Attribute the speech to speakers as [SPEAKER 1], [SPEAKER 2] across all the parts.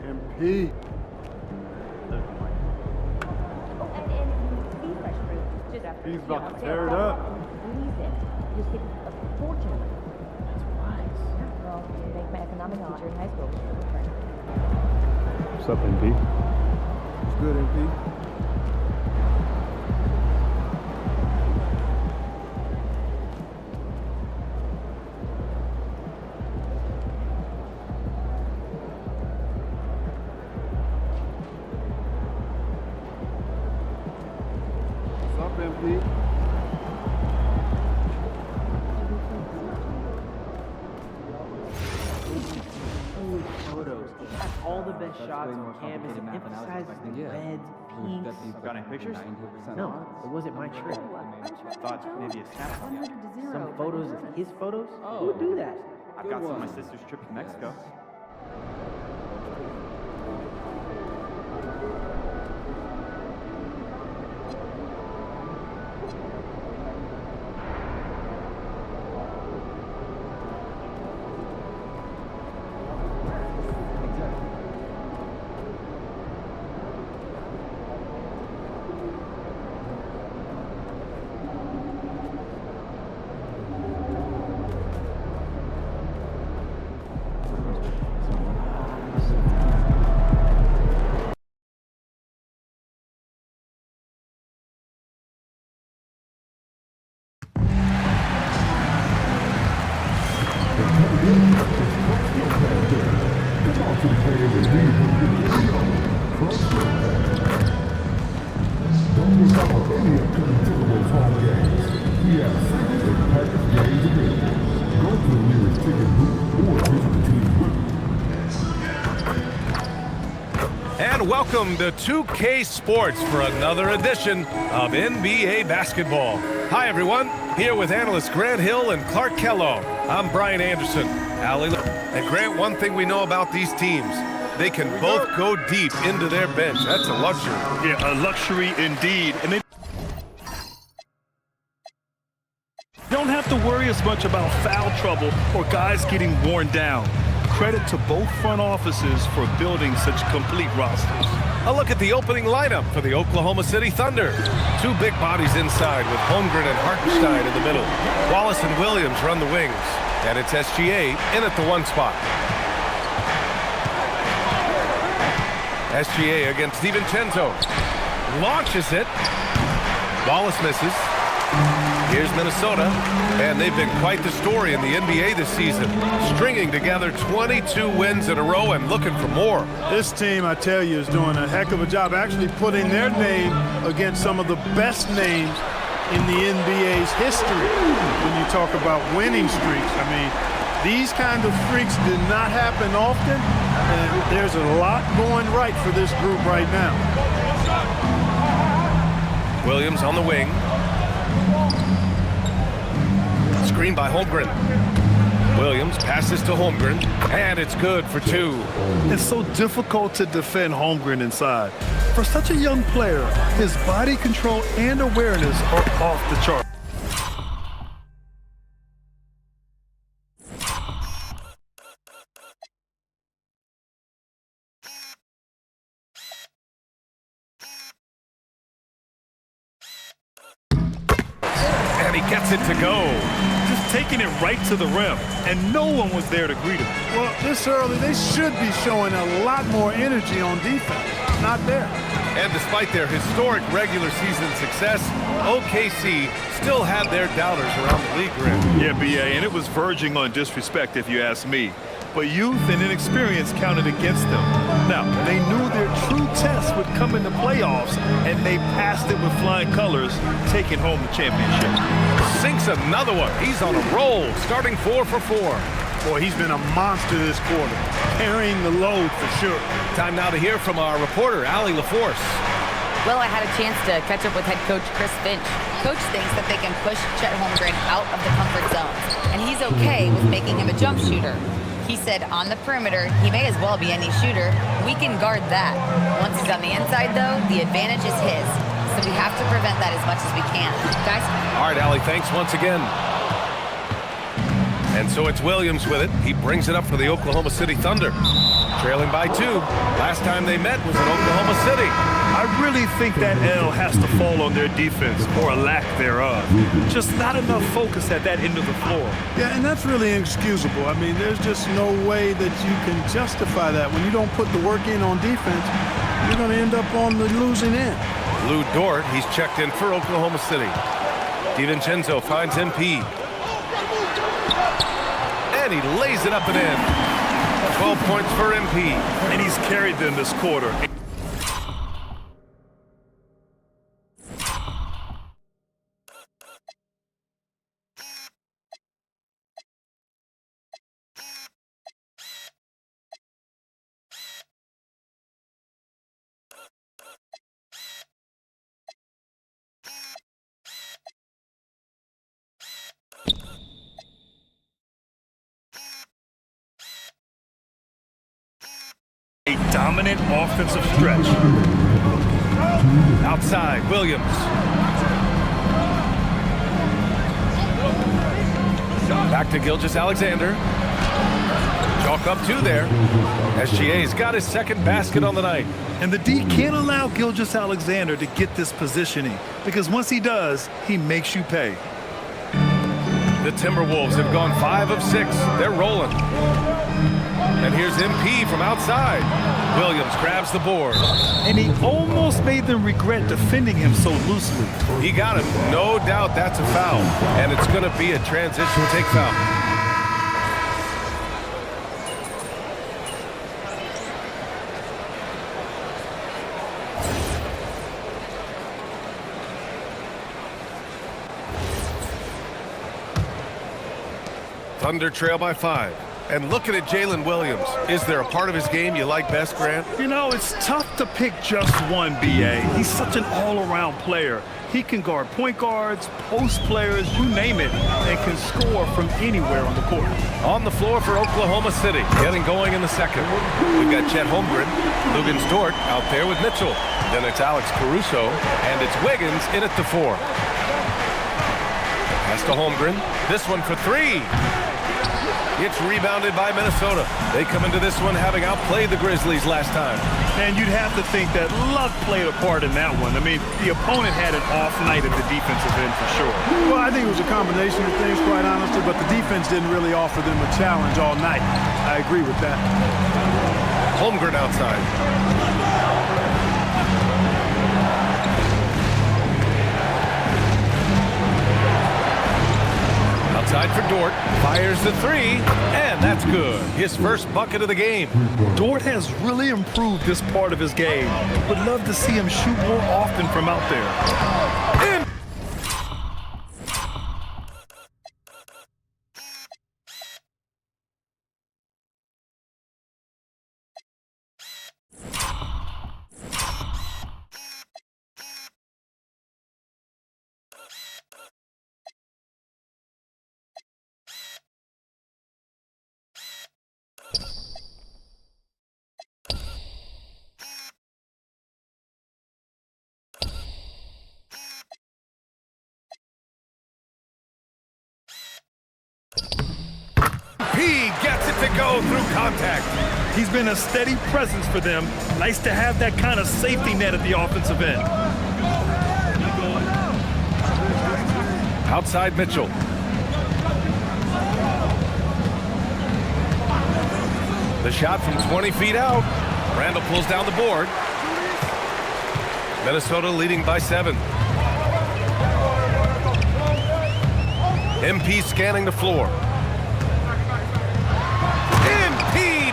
[SPEAKER 1] MP. He's about to tear it up.
[SPEAKER 2] Just get a fortune.
[SPEAKER 3] That's wise.
[SPEAKER 2] Well, you make my economics teacher in high school.
[SPEAKER 1] What's up, MP? What's good, MP? What's up, MP?
[SPEAKER 3] Photos. All the best shots on canvas, emphasizes the reds, pinks.
[SPEAKER 4] Got any pictures?
[SPEAKER 3] No, it wasn't my trick.
[SPEAKER 4] Thought maybe a snap.
[SPEAKER 3] Some photos of his photos?
[SPEAKER 4] Oh.
[SPEAKER 3] Who would do that?
[SPEAKER 4] I've got some of my sister's trip to Mexico.
[SPEAKER 5] And welcome to 2K Sports for another edition of NBA basketball. Hi, everyone. Here with analysts Grant Hill and Clark Kellogg. I'm Brian Anderson. And Grant, one thing we know about these teams, they can both go deep into their bench. That's a luxury.
[SPEAKER 6] Yeah, a luxury indeed. And they don't have to worry as much about foul trouble or guys getting worn down. Credit to both front offices for building such complete rosters.
[SPEAKER 5] A look at the opening lineup for the Oklahoma City Thunder. Two big bodies inside with Holmgren and Hartenstein in the middle. Wallace and Williams run the wings. And it's SGA in at the one spot. SGA against DiVincenzo. Launches it. Wallace misses. Here's Minnesota, and they've been quite the story in the NBA this season, stringing together 22 wins in a row and looking for more.
[SPEAKER 1] This team, I tell you, is doing a heck of a job actually putting their name against some of the best names in the NBA's history when you talk about winning streaks. I mean, these kind of freaks did not happen often, and there's a lot going right for this group right now.
[SPEAKER 5] Williams on the wing. Screen by Holmgren. Williams passes to Holmgren, and it's good for two.
[SPEAKER 6] It's so difficult to defend Holmgren inside. For such a young player, his body control and awareness are off the chart.
[SPEAKER 5] And he gets it to go.
[SPEAKER 6] Just taking it right to the rim, and no one was there to greet him.
[SPEAKER 1] Well, this early, they should be showing a lot more energy on defense. Not there.
[SPEAKER 5] And despite their historic regular season success, OKC still had their doubters around the league rim.
[SPEAKER 6] Yeah, BA, and it was verging on disrespect if you ask me. But youth and inexperience counted against them. Now, they knew their true test would come in the playoffs, and they passed it with flying colors, taking home the championship.
[SPEAKER 5] Sinks another one. He's on a roll, starting 4 for 4.
[SPEAKER 1] Boy, he's been a monster this quarter, carrying the load for sure.
[SPEAKER 5] Time now to hear from our reporter, Allie LaForce.
[SPEAKER 7] Well, I had a chance to catch up with head coach Chris Finch. Coach thinks that they can push Chet Holmgren out of the comfort zones, and he's okay with making him a jump shooter. He said on the perimeter, he may as well be any shooter. We can guard that. Once he's on the inside, though, the advantage is his. So we have to prevent that as much as we can. Guys?
[SPEAKER 5] All right, Allie, thanks once again. And so it's Williams with it. He brings it up for the Oklahoma City Thunder. trailing by 2. Last time they met was in Oklahoma City.
[SPEAKER 6] I really think that L has to fall on their defense, or a lack thereof. Just not enough focus at that end of the floor.
[SPEAKER 1] Yeah, and that's really inexcusable. I mean, there's just no way that you can justify that. When you don't put the work in on defense, you're going to end up on the losing end.
[SPEAKER 5] Lou Dort, he's checked in for Oklahoma City. DiVincenzo finds MP. And he lays it up and in. 12 points for MP.
[SPEAKER 6] And he's carried them this quarter. A dominant offensive stretch.
[SPEAKER 5] Outside, Williams. Back to Gilgeous-Alexander. Chalk up 2 there. SGA's got his second basket on the night.
[SPEAKER 6] And the D can't allow Gilgeous-Alexander to get this positioning, because once he does, he makes you pay.
[SPEAKER 5] The Timberwolves have gone 5 of 6. They're rolling. And here's MP from outside. Williams grabs the board.
[SPEAKER 6] And he almost made them regret defending him so loosely.
[SPEAKER 5] He got him. No doubt that's a foul. And it's going to be a transition take foul. Thunder trail by 5. And looking at Jalen Williams, is there a part of his game you like best, Grant?
[SPEAKER 6] You know, it's tough to pick just one, B.A. He's such an all-around player. He can guard point guards, post players, you name it, and can score from anywhere on the court.
[SPEAKER 5] On the floor for Oklahoma City, getting going in the second. We've got Chet Holmgren, Luguentz Dort out there with Mitchell. Then it's Alex Caruso, and it's Wiggins in at the 4. Pass to Holmgren. This one for 3. It's rebounded by Minnesota. They come into this one having outplayed the Grizzlies last time.
[SPEAKER 6] And you'd have to think that luck played a part in that one. I mean, the opponent had an off night at the defensive end for sure.
[SPEAKER 1] Well, I think it was a combination of things, quite honestly, but the defense didn't really offer them a challenge all night. I agree with that.
[SPEAKER 5] Holmgren outside. Outside for Dort, fires the 3, and that's good. His first bucket of the game.
[SPEAKER 6] Dort has really improved this part of his game. Would love to see him shoot more often from out there.
[SPEAKER 5] In. He gets it to go through contact.
[SPEAKER 6] He's been a steady presence for them. Nice to have that kind of safety net at the offensive end.
[SPEAKER 5] Outside Mitchell. The shot from 20 feet out. Randall pulls down the board. Minnesota leading by 7. MP scanning the floor. MP!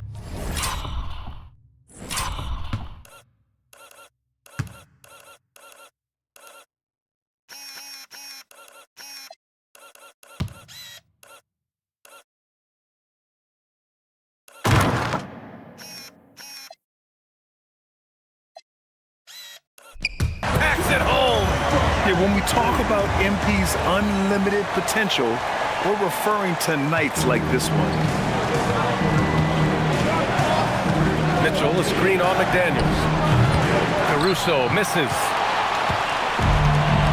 [SPEAKER 5] Packs it home.
[SPEAKER 6] Yeah, when we talk about MP's unlimited potential, we're referring to nights like this one.
[SPEAKER 5] Mitchell, a screen on McDaniels. Caruso misses.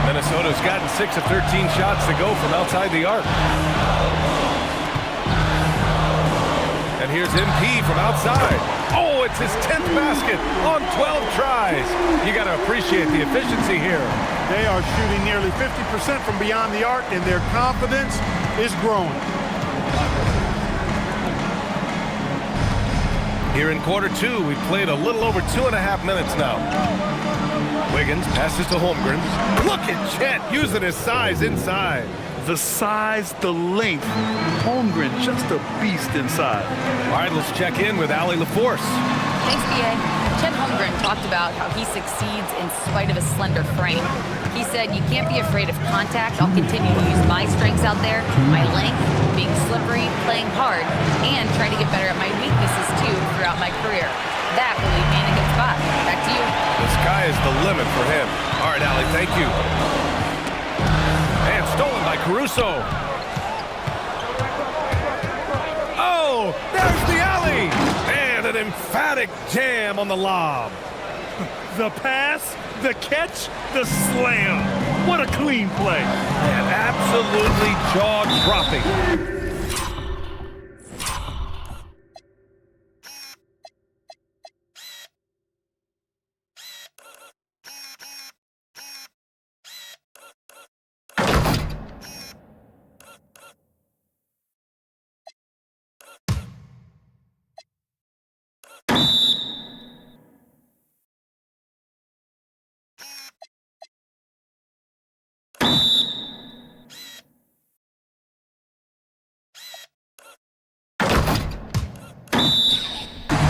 [SPEAKER 5] Minnesota's gotten 6 of 13 shots to go from outside the arc. And here's MP from outside. Oh, it's his 10th basket on 12 tries. You got to appreciate the efficiency here.
[SPEAKER 1] They are shooting nearly 50% from beyond the arc, and their confidence is growing.
[SPEAKER 5] Here in quarter two, we've played a little over 2.5 minutes now. Wiggins passes to Holmgren. Look at Chet using his size inside.
[SPEAKER 6] The size, the length. Holmgren, just a beast inside.
[SPEAKER 5] All right, let's check in with Allie LaForce.
[SPEAKER 7] Thanks, B.A. Chet Holmgren talked about how he succeeds in spite of a slender frame. He said, you can't be afraid of contact. I'll continue to use my strengths out there, my length, being slippery, playing hard, and try to get better at my weaknesses, too, throughout my career. That will leave me in a good spot. Back to you.
[SPEAKER 5] The sky is the limit for him. All right, Allie, thank you. And stolen by Caruso. Oh, there's the alley. And an emphatic jam on the lob.
[SPEAKER 6] The pass, the catch, the slam. What a clean play.
[SPEAKER 5] And absolutely jaw-dropping.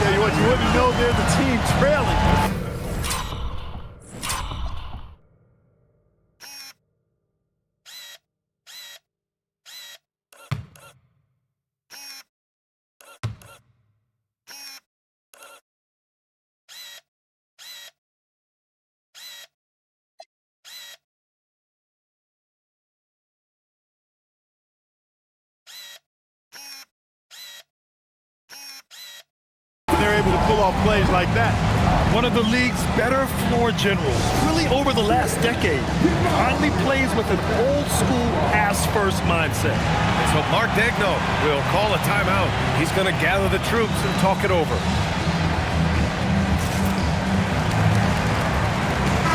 [SPEAKER 1] Tell you what, you wouldn't know they're the team trailing. They're able to pull off plays like that.
[SPEAKER 6] One of the league's better floor generals, really over the last decade. Finally plays with an old-school pass-first mindset.
[SPEAKER 5] So Mark Daigneault will call a timeout. He's going to gather the troops and talk it over.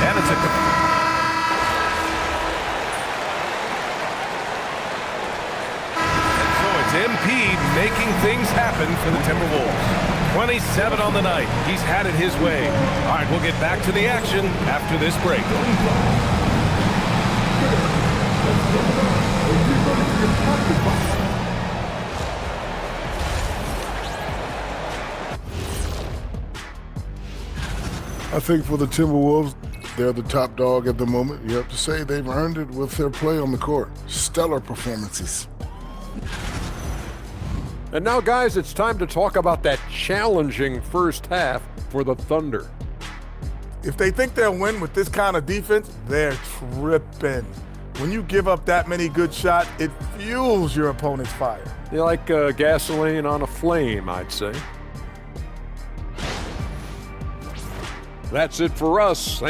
[SPEAKER 5] And it's a... MP making things happen for the Timberwolves. 27 on the night. He's had it his way. All right, we'll get back to the action after this break.
[SPEAKER 8] I think for the Timberwolves, they're the top dog at the moment. You have to say they've earned it with their play on the court. Stellar performances.
[SPEAKER 9] And now, guys, it's time to talk about that challenging first half for the Thunder.
[SPEAKER 10] If they think they'll win with this kind of defense, they're tripping. When you give up that many good shots, it fuels your opponent's fire.
[SPEAKER 9] They're like gasoline on a flame, I'd say. That's it for us.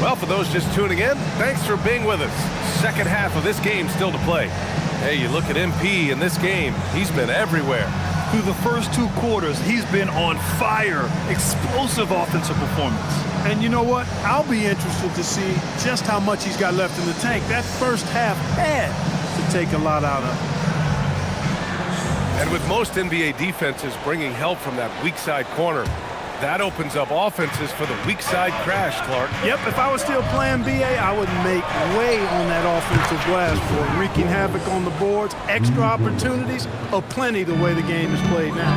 [SPEAKER 5] Well, for those just tuning in, thanks for being with us. Second half of this game still to play. Hey, you look at MP in this game, he's been everywhere.
[SPEAKER 6] Through the first two quarters, he's been on fire. Explosive offensive performance.
[SPEAKER 1] And you know what? I'll be interested to see just how much he's got left in the tank. That first half had to take a lot out of him.
[SPEAKER 5] And with most NBA defenses bringing help from that weak side corner, that opens up offenses for the weak side crash, Clark.
[SPEAKER 1] Yep, if I was still playing BA, I would make way on that offensive glass for wreaking havoc on the boards. Extra opportunities aplenty the way the game is played now.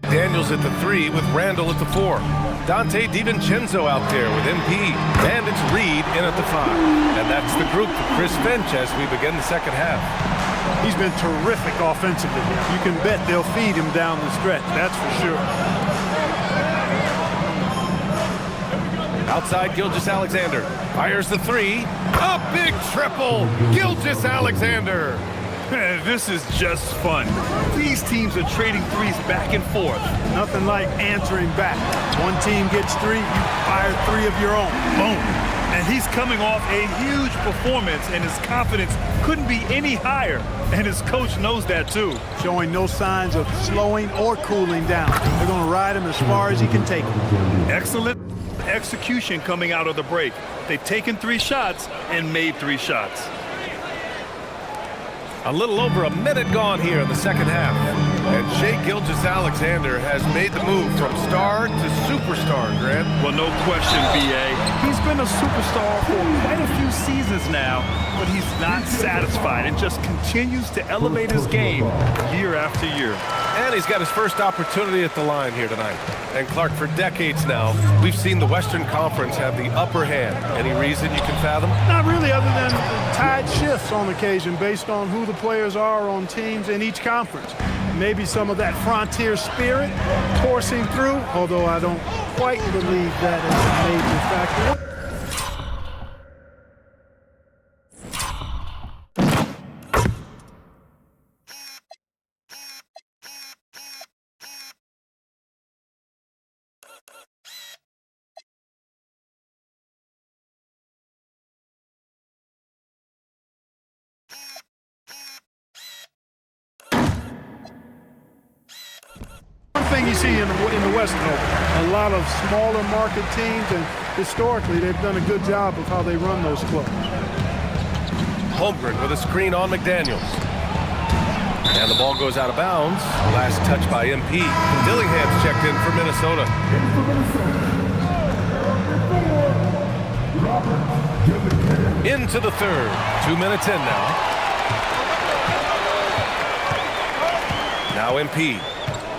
[SPEAKER 5] Daniels at the 3 with Randall at the 4. Dante DiVincenzo out there with MP. And it's Reed in at the 5. And that's the group for Chris Finch as we begin the second half.
[SPEAKER 1] He's been terrific offensively. You can bet they'll feed him down the stretch, that's for sure.
[SPEAKER 5] Outside, Gilgeous-Alexander fires the 3. A big triple. Gilgeous-Alexander.
[SPEAKER 6] This is just fun. These teams are trading threes back and forth.
[SPEAKER 1] Nothing like answering back. One team gets 3, you fire 3 of your own. Boom.
[SPEAKER 6] And he's coming off a huge performance, and his confidence couldn't be any higher. And his coach knows that, too.
[SPEAKER 1] Showing no signs of slowing or cooling down. They're going to ride him as far as he can take him.
[SPEAKER 6] Excellent execution coming out of the break. They've taken 3 shots and made 3 shots.
[SPEAKER 5] A little over a minute gone here in the second half. And Shai Gilgeous-Alexander has made the move from star to superstar, Grant.
[SPEAKER 6] Well, no question, B.A. He's been a superstar for quite a few seasons now, but he's not satisfied and just continues to elevate his game year after year.
[SPEAKER 5] And he's got his first opportunity at the line here tonight. And Clark, for decades now, we've seen the Western Conference have the upper hand. Any reason you can fathom?
[SPEAKER 1] Not really, other than tide shifts on occasion based on who the players are on teams in each conference. Maybe some of that frontier spirit coursing through, although I don't quite believe that is a major factor. Thing you see in the West, though, a lot of smaller market teams, and historically they've done a good job of how they run those clubs.
[SPEAKER 5] Holmgren with a screen on McDaniels. And the ball goes out of bounds. Last touch by MP. Dillingham's checked in for Minnesota. Into the third. 2 minutes in now. Now MP.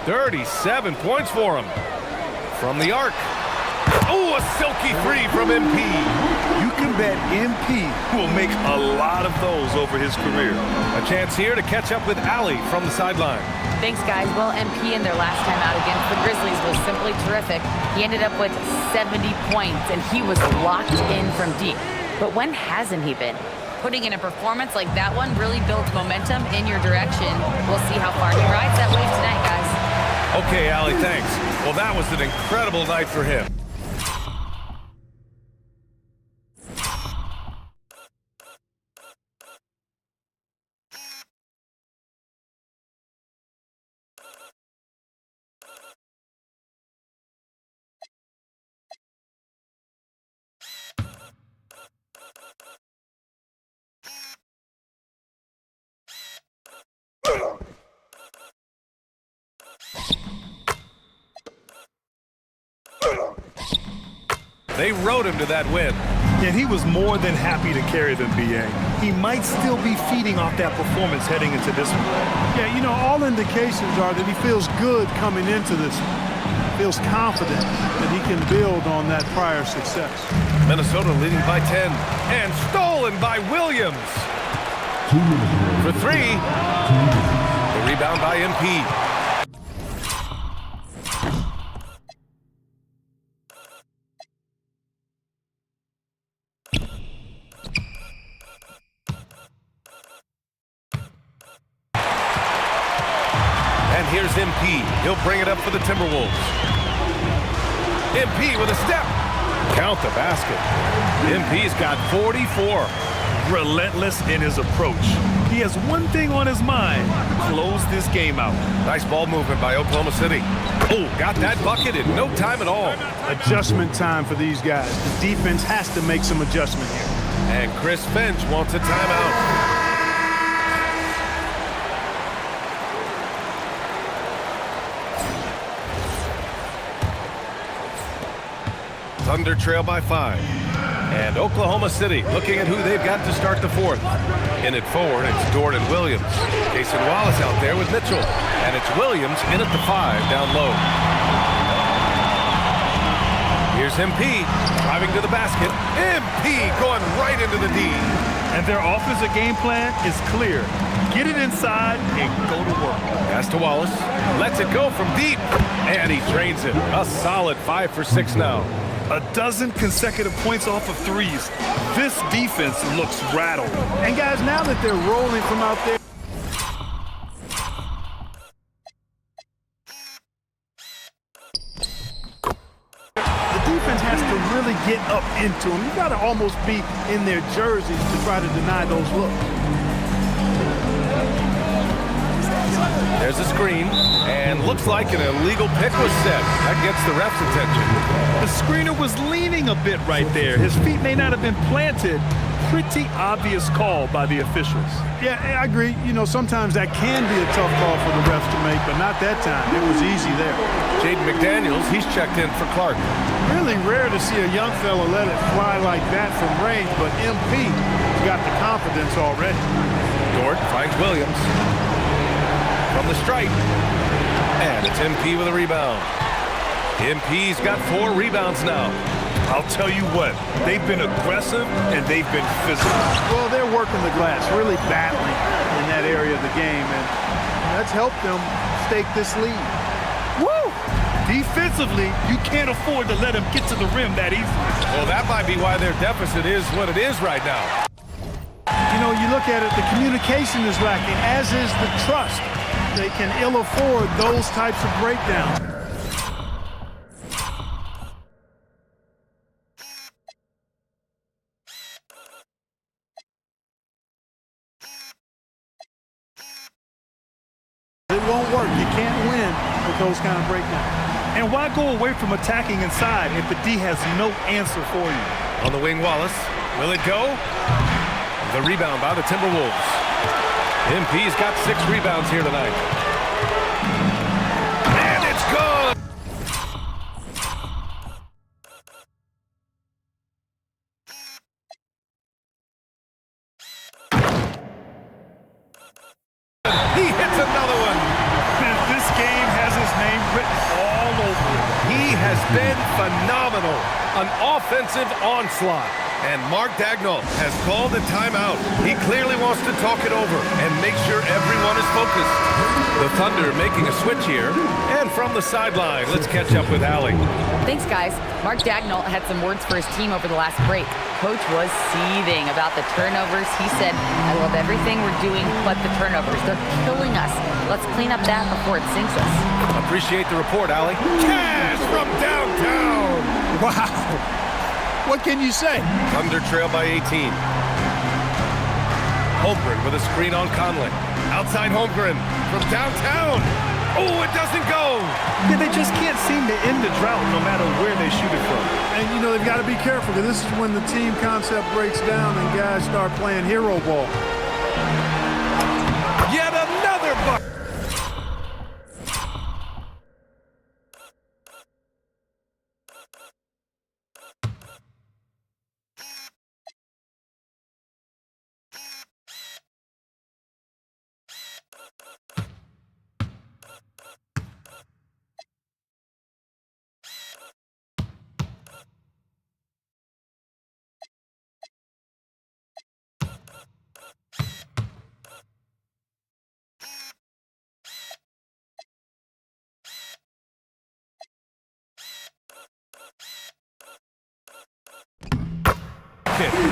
[SPEAKER 5] 37 points for him. From the arc. Oh, a silky three from MP.
[SPEAKER 6] You can bet MP will make a lot of those over his career.
[SPEAKER 5] A chance here to catch up with Allie from the sideline.
[SPEAKER 7] Thanks, guys. Well, MP in their last time out against the Grizzlies was simply terrific. He ended up with 70 points, and he was locked in from deep. But when hasn't he been? Putting in a performance like that one really builds momentum in your direction. We'll see how far he rides that wave tonight, guys.
[SPEAKER 5] Okay, Allie, thanks. Well, that was an incredible night for him. They rode him to that win.
[SPEAKER 6] And he was more than happy to carry them, B.A. He might still be feeding off that performance heading into this one.
[SPEAKER 1] Yeah, you know, all indications are that he feels good coming into this one. Feels confident that he can build on that prior success.
[SPEAKER 5] Minnesota leading by 10. And stolen by Williams. For 3. The rebound by MP. And here's MP. He'll bring it up for the Timberwolves. MP with a step. Count the basket. MP's got 44.
[SPEAKER 6] Relentless in his approach. He has one thing on his mind: close this game out.
[SPEAKER 5] Nice ball movement by Oklahoma City. Oh, got that bucket in no time at all.
[SPEAKER 1] Adjustment time for these guys. The defense has to make some adjustment here.
[SPEAKER 5] And Chris Finch wants a timeout. Thunder trail by 5. And Oklahoma City looking at who they've got to start the fourth. In at forward, it's Jordan Williams. Jason Wallace out there with Mitchell. And it's Williams in at the 5 down low. Here's MP driving to the basket. MP going right into the D.
[SPEAKER 6] And their offensive game plan is clear. Get it inside and go to work.
[SPEAKER 5] Pass to Wallace. Lets it go from deep. And he drains it. A solid 5 for 6 now.
[SPEAKER 6] A dozen consecutive points off of threes. This defense looks rattled.
[SPEAKER 1] And guys, now that they're rolling from out there, the defense has to really get up into them. You've got to almost be in their jerseys to try to deny those looks.
[SPEAKER 5] There's a screen, and looks like an illegal pick was set. That gets the ref's attention.
[SPEAKER 6] The screener was leaning a bit right there. His feet may not have been planted. Pretty obvious call by the officials.
[SPEAKER 1] Yeah, I agree. You know, sometimes that can be a tough call for the refs to make, but not that time. It was easy there.
[SPEAKER 5] Jaden McDaniels, he's checked in for Clark.
[SPEAKER 1] Really rare to see a young fella let it fly like that from range, but MP has got the confidence already.
[SPEAKER 5] Dort finds Williams from the stripe, and it's MP with a rebound. MP's got 4 rebounds now.
[SPEAKER 6] I'll tell you what, they've been aggressive and they've been physical.
[SPEAKER 1] Well, they're working the glass, really battling in that area of the game, and that's helped them stake this lead.
[SPEAKER 6] Woo! Defensively, you can't afford to let them get to the rim that easily.
[SPEAKER 5] Well, that might be why their deficit is what it is right now.
[SPEAKER 1] You know, you look at it, the communication is lacking, as is the trust. They can ill afford those types of breakdowns. It won't work. You can't win with those kind of breakdowns.
[SPEAKER 6] And why go away from attacking inside if the D has no answer for you?
[SPEAKER 5] On the wing, Wallace. Will it go? The rebound by the Timberwolves. MP's got 6 rebounds here tonight. And it's good! He hits another one.
[SPEAKER 6] This game has his name written all over it.
[SPEAKER 5] He has been phenomenal. An offensive onslaught. And Mark Daigneault has called a timeout. He clearly wants to talk it over and make sure everyone is focused. The Thunder making a switch here. And from the sideline, let's catch up with Allie.
[SPEAKER 7] Thanks, guys. Mark Daigneault had some words for his team over the last break. Coach was seething about the turnovers. He said, I love everything we're doing but the turnovers. They're killing us. Let's clean up that before it sinks us.
[SPEAKER 5] Appreciate the report, Allie. Cash from downtown.
[SPEAKER 1] Wow. What can you say?
[SPEAKER 5] Thunder trail by 18. Holmgren with a screen on Conley. Outside Holmgren from downtown. Oh, it doesn't go.
[SPEAKER 6] Yeah, they just can't seem to end the drought no matter where they shoot it from.
[SPEAKER 1] And, you know, they've got to be careful because this is when the team concept breaks down and guys start playing hero ball.
[SPEAKER 5] Yet another bucket.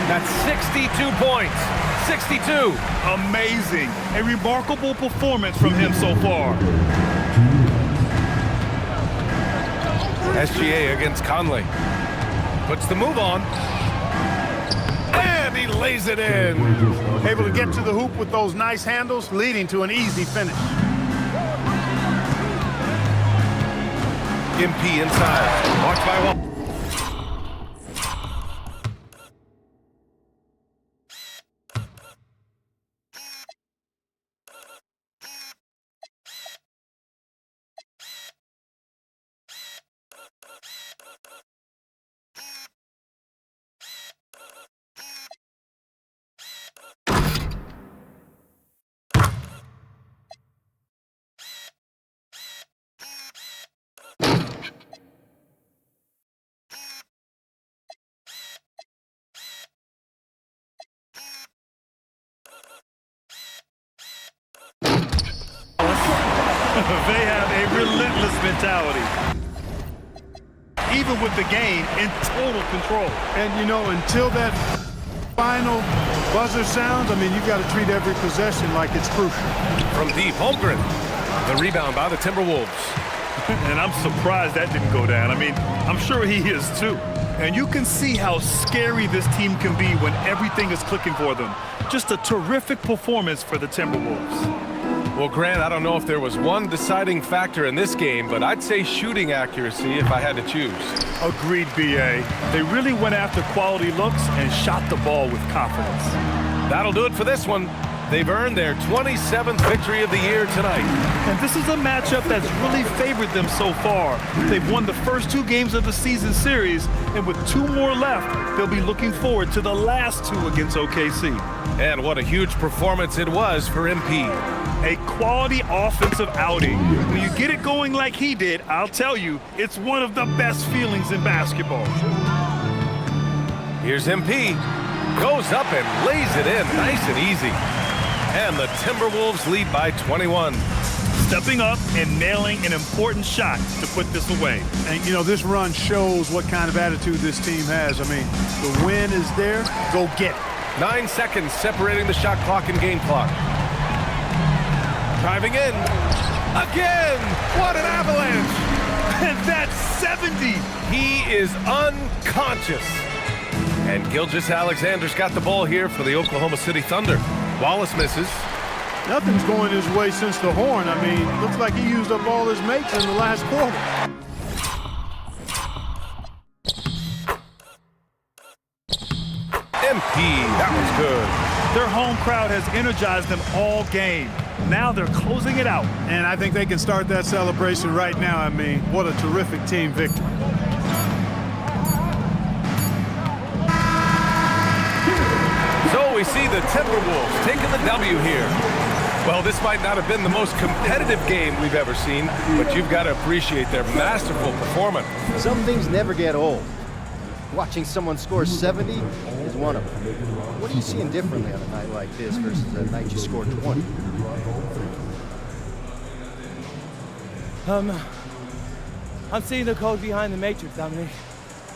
[SPEAKER 5] That's 62 points. 62.
[SPEAKER 6] Amazing. A remarkable performance from him so far.
[SPEAKER 5] SGA against Conley. Puts the move on. And he lays it in.
[SPEAKER 1] Able to get to the hoop with those nice handles, leading to an easy finish.
[SPEAKER 5] MP inside. Watched by Wall.
[SPEAKER 6] They have a relentless mentality. Even with the game in total control.
[SPEAKER 1] And, you know, until that final buzzer sounds, I mean, you've got to treat every possession like it's crucial.
[SPEAKER 5] From deep, Holmgren. The rebound by the Timberwolves.
[SPEAKER 6] And I'm surprised that didn't go down. I mean, I'm sure he is too. And you can see how scary this team can be when everything is clicking for them. Just a terrific performance for the Timberwolves.
[SPEAKER 5] Well, Grant, I don't know if there was one deciding factor in this game, but I'd say shooting accuracy if I had to choose.
[SPEAKER 6] Agreed, B.A. They really went after quality looks and shot the ball with confidence.
[SPEAKER 5] That'll do it for this one. They've earned their 27th victory of the year tonight.
[SPEAKER 6] And this is a matchup that's really favored them so far. They've won the first 2 games of the season series, and with 2 more left, they'll be looking forward to the last 2 against OKC.
[SPEAKER 5] And what a huge performance it was for MP.
[SPEAKER 6] A quality offensive outing. When you get it going like he did, I'll tell you, it's one of the best feelings in basketball.
[SPEAKER 5] Here's MP. Goes up and lays it in nice and easy. And the Timberwolves lead by 21.
[SPEAKER 6] Stepping up and nailing an important shot to put this away.
[SPEAKER 1] And, you know, this run shows what kind of attitude this team has. I mean, the win is there. Go get it.
[SPEAKER 5] 9 seconds separating the shot clock and game clock. Driving in. Again! What an avalanche!
[SPEAKER 6] And that's 70!
[SPEAKER 5] He is unconscious. And Gilgeous-Alexander's got the ball here for the Oklahoma City Thunder. Wallace misses.
[SPEAKER 1] Nothing's going his way since the horn. I mean, looks like he used up all his mates in the last quarter.
[SPEAKER 5] MP, that was good.
[SPEAKER 6] Their home crowd has energized them all game. Now they're closing it out.
[SPEAKER 1] And I think they can start that celebration right now. I mean, what a terrific team victory.
[SPEAKER 5] So we see the Timberwolves taking the W here. Well, this might not have been the most competitive game we've ever seen, but you've got to appreciate their masterful performance.
[SPEAKER 11] Some things never get old. Watching someone score 70 is one of them. What are you seeing differently on a night like this versus a night you scored 20?
[SPEAKER 3] I'm seeing the code behind the matrix, Dominic.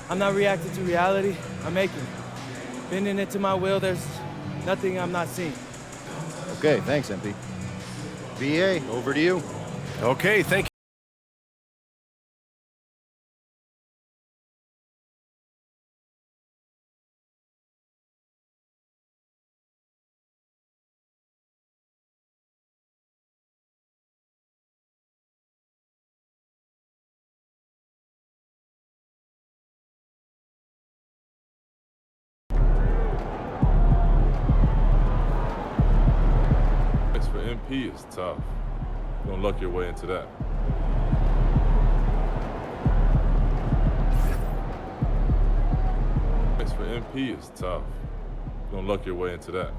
[SPEAKER 3] I'm not reacting to reality, I'm making it. Bending it to my will, there's nothing I'm not seeing.
[SPEAKER 11] Okay, thanks, MP. BA, over to you.
[SPEAKER 5] Okay, thank you.
[SPEAKER 12] MP is tough. You're gonna luck your way into that. As for MP is tough. You're gonna luck your way into that.